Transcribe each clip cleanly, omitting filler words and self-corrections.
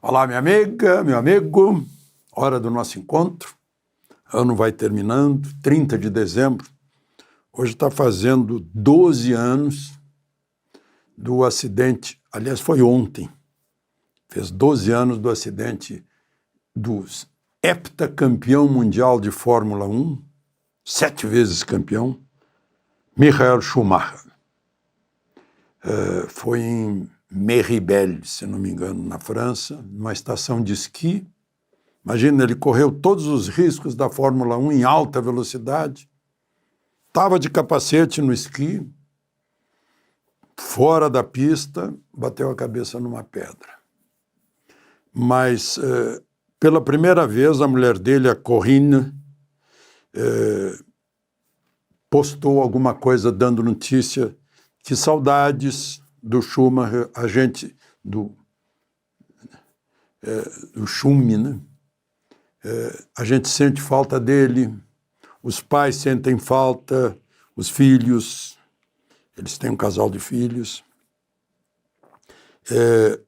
Olá, minha amiga, meu amigo, hora do nosso encontro, ano vai terminando, 30 de dezembro, hoje está fazendo 12 anos do acidente, aliás foi ontem, fez 12 anos do acidente do heptacampeão mundial de Fórmula 1, 7 vezes campeão, Michael Schumacher. Foi em Méribel, se não me engano, na França, numa estação de esqui. Imagina, ele correu todos os riscos da Fórmula 1 em alta velocidade, estava de capacete no esqui, fora da pista, bateu a cabeça numa pedra. Mas, pela primeira vez, a mulher dele, a Corinne, postou alguma coisa dando notícia que saudades do Schumacher, a gente, do Schumi, né? A gente sente falta dele, os pais sentem falta, os filhos, eles têm um casal de filhos,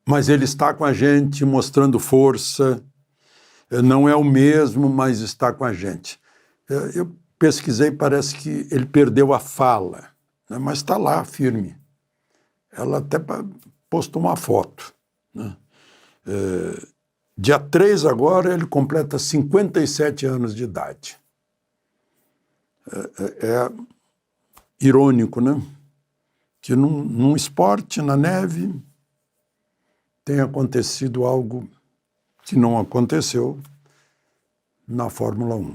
mas ele está com a gente mostrando força, não é o mesmo, mas está com a gente. Eu pesquisei, parece que ele perdeu a fala, né, mas está lá, firme. Ela até postou uma foto, né? Dia 3 agora, ele completa 57 anos de idade. É irônico, né? Que num esporte, na neve, tenha acontecido algo que não aconteceu na Fórmula 1.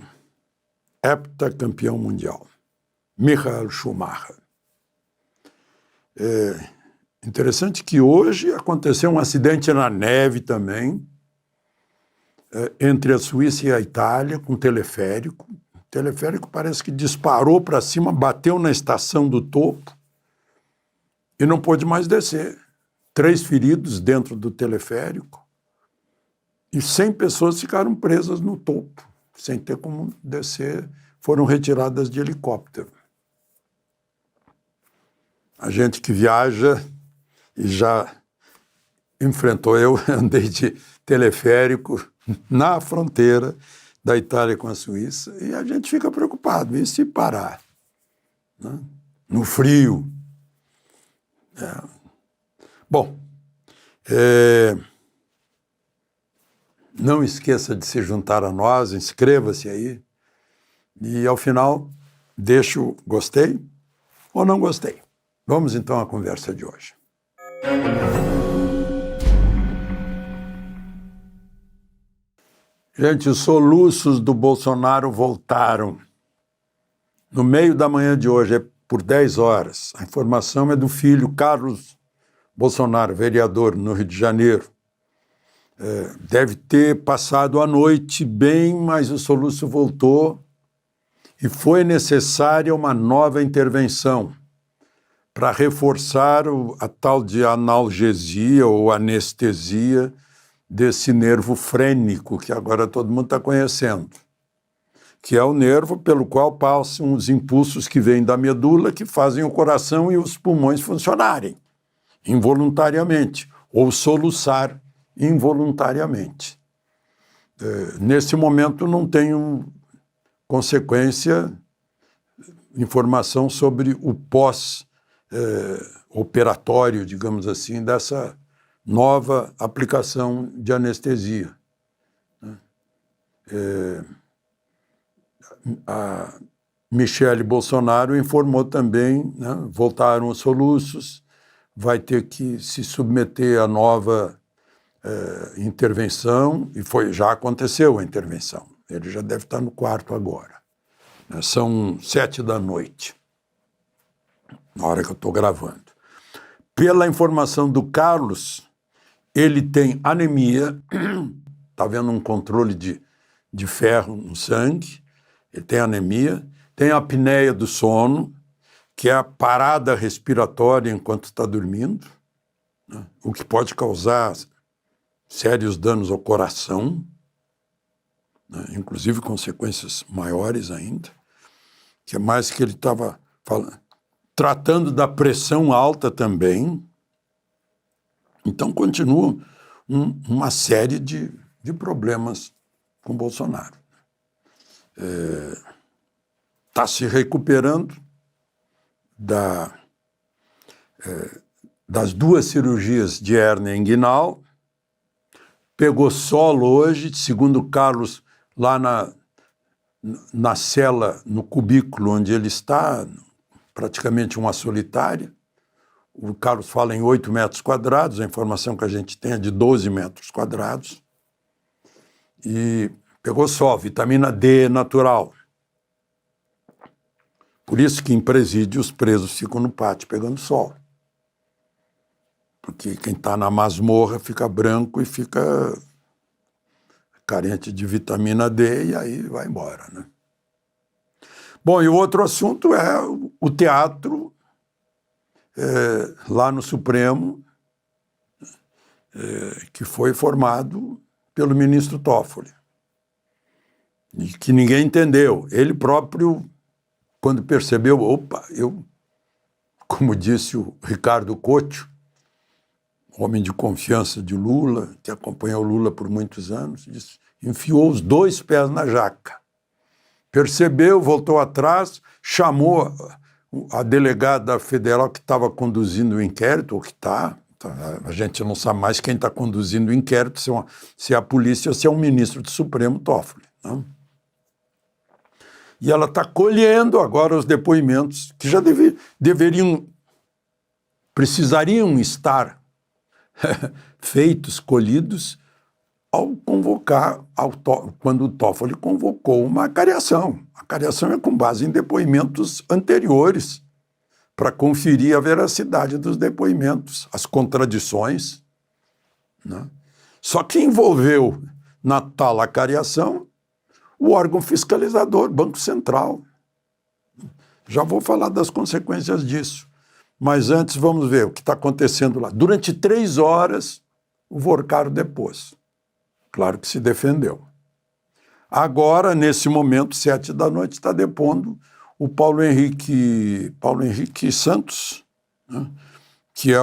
Heptacampeão mundial, Michael Schumacher. Interessante que hoje aconteceu um acidente na neve também, entre a Suíça e a Itália, com teleférico. O teleférico parece que disparou para cima, bateu na estação do topo e não pôde mais descer. 3 feridos dentro do teleférico e 100 pessoas ficaram presas no topo, sem ter como descer, foram retiradas de helicóptero. A gente que viaja e já enfrentou, eu andei de teleférico na fronteira da Itália com a Suíça e a gente fica preocupado, e se parar, né? No frio? Bom, não esqueça de se juntar a nós, inscreva-se aí e ao final deixa o gostei ou não gostei. Vamos então à conversa de hoje. Gente, os soluços do Bolsonaro voltaram. No meio da manhã de hoje, é por 10 horas. A informação é do filho Carlos Bolsonaro, vereador no Rio de Janeiro. Deve ter passado a noite bem, mas o soluço voltou e foi necessária uma nova intervenção para reforçar a tal de analgesia ou anestesia desse nervo frênico que agora todo mundo está conhecendo, que é o nervo pelo qual passam os impulsos que vêm da medula, que fazem o coração e os pulmões funcionarem involuntariamente, ou soluçar involuntariamente. Nesse momento não tenho informação sobre o pós-operatório, digamos assim, dessa nova aplicação de anestesia. A Michele Bolsonaro informou também, né, voltaram os soluços, vai ter que se submeter a nova intervenção, e já aconteceu a intervenção. Ele já deve estar no quarto agora. São 7 da noite, na hora que eu estou gravando. Pela informação do Carlos, ele tem anemia, está havendo um controle de ferro no sangue, ele tem anemia, tem a apneia do sono, que é a parada respiratória enquanto está dormindo, né, o que pode causar sérios danos ao coração, né, inclusive consequências maiores ainda, que é mais que ele estava tratando da pressão alta também. Então continua uma série de problemas com Bolsonaro. Está se recuperando das 2 cirurgias de hérnia inguinal, pegou solo hoje, segundo o Carlos, lá na cela, no cubículo onde ele está, praticamente uma solitária. O Carlos fala em 8 metros quadrados, a informação que a gente tem é de 12 metros quadrados. E pegou só, vitamina D natural. Por isso que em presídio os presos ficam no pátio pegando sol. Porque quem está na masmorra fica branco e fica carente de vitamina D e aí vai embora, né? Bom, e o outro assunto é o teatro lá no Supremo, que foi formado pelo ministro Toffoli, e que ninguém entendeu. Ele próprio, quando percebeu, opa, como disse o Ricardo Couto, homem de confiança de Lula, que acompanhou Lula por muitos anos, disse, enfiou os 2 pés na jaca. Percebeu, voltou atrás, chamou a delegada federal que estava conduzindo o inquérito, ou que está, a gente não sabe mais quem está conduzindo o inquérito, se é a polícia ou se é um ministro do Supremo, Toffoli, não? E ela está colhendo agora os depoimentos que já precisariam estar feitos, colhidos, ao convocar, quando o Toffoli convocou uma cariação. A cariação é com base em depoimentos anteriores, para conferir a veracidade dos depoimentos, as contradições, né? Só que envolveu na tal acariação o órgão fiscalizador, Banco Central. Já vou falar das consequências disso. Mas antes vamos ver o que está acontecendo lá. Durante 3 horas, o Vorcaro depôs. Claro que se defendeu. Agora, nesse momento, 7 da noite, está depondo o Paulo Henrique Santos, né? Que é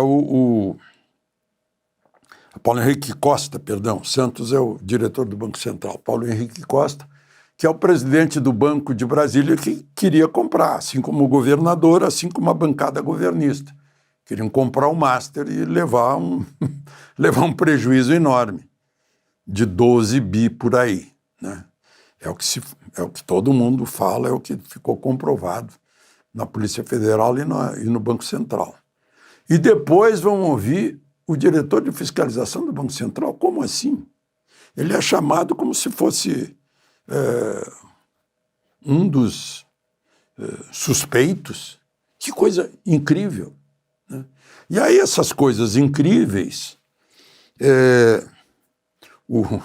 Paulo Henrique Costa, perdão, Santos é o diretor do Banco Central, Paulo Henrique Costa, que é o presidente do Banco de Brasília, que queria comprar, assim como o governador, assim como a bancada governista. Queriam comprar o Master e levar um prejuízo enorme, de 12 bi por aí, né? É o que todo mundo fala, é o que ficou comprovado na Polícia Federal e no Banco Central. E depois vão ouvir o diretor de fiscalização do Banco Central. Como assim? Ele é chamado como se fosse um dos suspeitos. Que coisa incrível, né? E aí essas coisas incríveis, o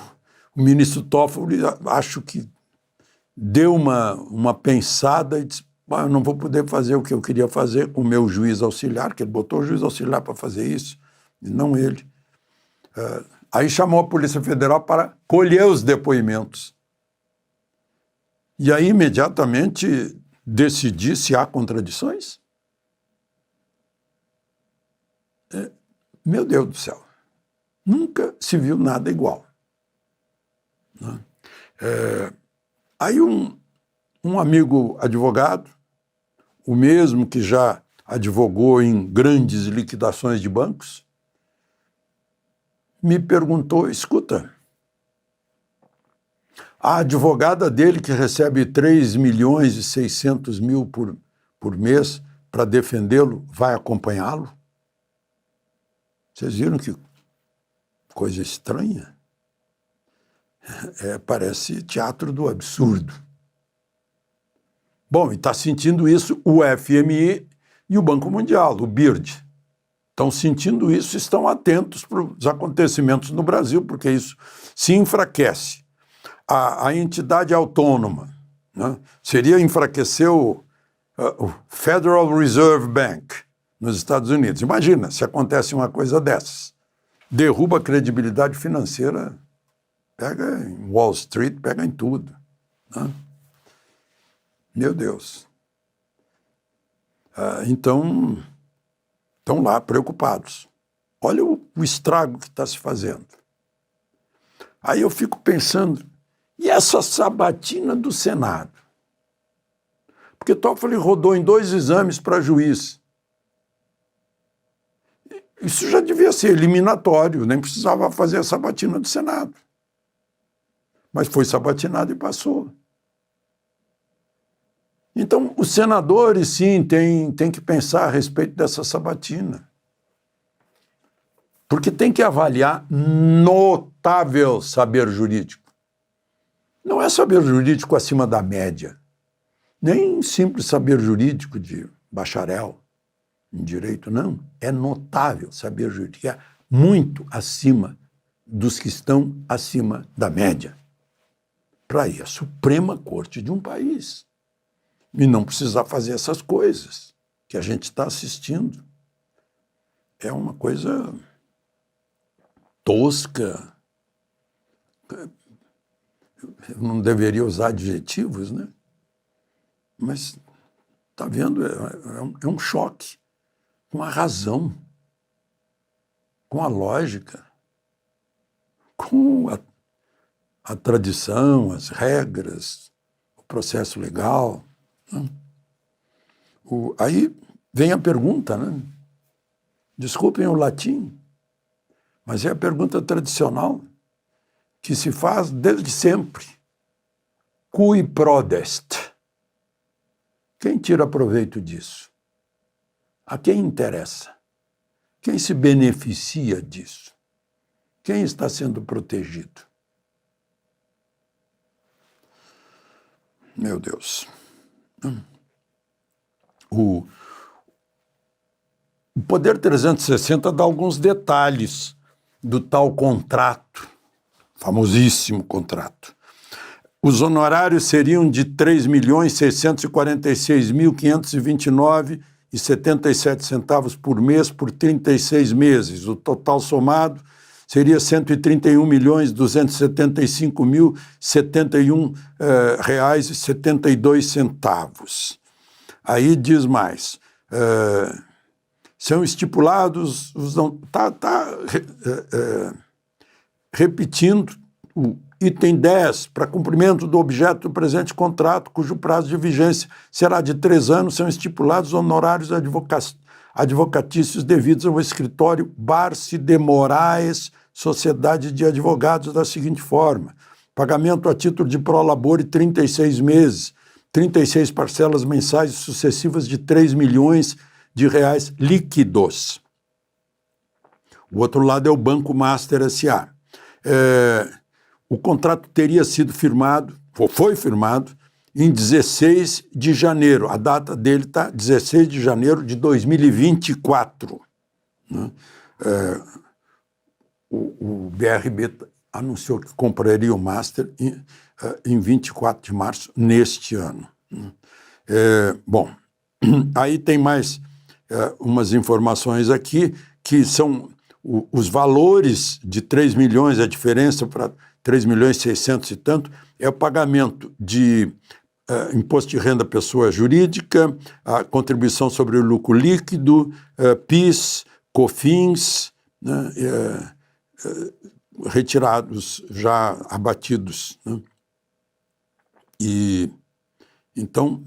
ministro Toffoli, acho que deu uma pensada e disse, eu não vou poder fazer o que eu queria fazer com o meu juiz auxiliar, que ele botou o juiz auxiliar para fazer isso, e não ele. Aí chamou a Polícia Federal para colher os depoimentos. E aí imediatamente decidir se há contradições. Meu Deus do céu, nunca se viu nada igual, né? Aí um amigo advogado, o mesmo que já advogou em grandes liquidações de bancos, me perguntou, escuta, a advogada dele que recebe 3.600.000 por mês para defendê-lo, vai acompanhá-lo? Vocês viram que coisa estranha? Parece teatro do absurdo. Bom, e está sentindo isso o FMI e o Banco Mundial, o BIRD. Estão sentindo isso, estão atentos para os acontecimentos no Brasil, porque isso se enfraquece. A entidade autônoma, né? Seria enfraquecer o Federal Reserve Bank nos Estados Unidos. Imagina se acontece uma coisa dessas. Derruba a credibilidade financeira, pega em Wall Street, pega em tudo, né? Meu Deus. Então, estão lá preocupados. Olha o estrago que está se fazendo. Aí eu fico pensando, e essa sabatina do Senado? Porque Toffoli rodou em 2 exames para juiz. Isso já devia ser eliminatório, nem precisava fazer a sabatina do Senado. Mas foi sabatinado e passou. Então, os senadores, sim, têm que pensar a respeito dessa sabatina. Porque tem que avaliar notável saber jurídico. Não é saber jurídico acima da média, nem simples saber jurídico de bacharel em direito, não. É notável saber jurídico, é muito acima dos que estão acima da média, para ir à Suprema Corte de um país e não precisar fazer essas coisas que a gente está assistindo. É uma coisa tosca. Eu não deveria usar adjetivos, né? Mas, está vendo, é um choque com a razão, com a lógica, com a tradição, as regras, o processo legal. Né? Aí vem a pergunta, né? Desculpem o latim, mas é a pergunta tradicional que se faz desde sempre. Cui prodest? Quem tira proveito disso? A quem interessa? Quem se beneficia disso? Quem está sendo protegido? Meu Deus. O Poder 360 dá alguns detalhes do tal contrato, famosíssimo contrato. Os honorários seriam de R$ 3.646.529,77 por mês por 36 meses. O total somado seria R$ 131.271,72. Aí diz mais, são estipulados, repetindo o item 10, para cumprimento do objeto do presente contrato, cujo prazo de vigência será de 3 anos, são estipulados honorários advocatícios devidos ao escritório Barce de Moraes, Sociedade de Advogados, da seguinte forma: pagamento a título de prolabore 36 meses, 36 parcelas mensais sucessivas de R$ 3 milhões líquidos. O outro lado é o Banco Master S.A. O contrato teria sido firmado, foi firmado, em 16 de janeiro. A data dele está 16 de janeiro de 2024. Né? O BRB anunciou que compraria o Master em 24 de março neste ano. Bom, aí tem mais umas informações aqui, que são os valores de 3 milhões, a diferença para 3 milhões e 600 e tanto, é o pagamento de imposto de renda pessoa jurídica, a contribuição sobre o lucro líquido, PIS, COFINS, né, retirados, já abatidos. Né? E então,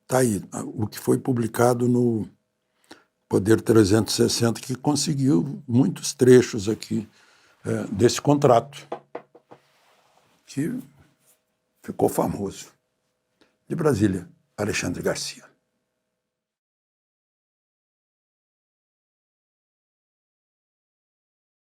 está aí o que foi publicado no Poder 360, que conseguiu muitos trechos aqui desse contrato, que ficou famoso. De Brasília, Alexandre Garcia.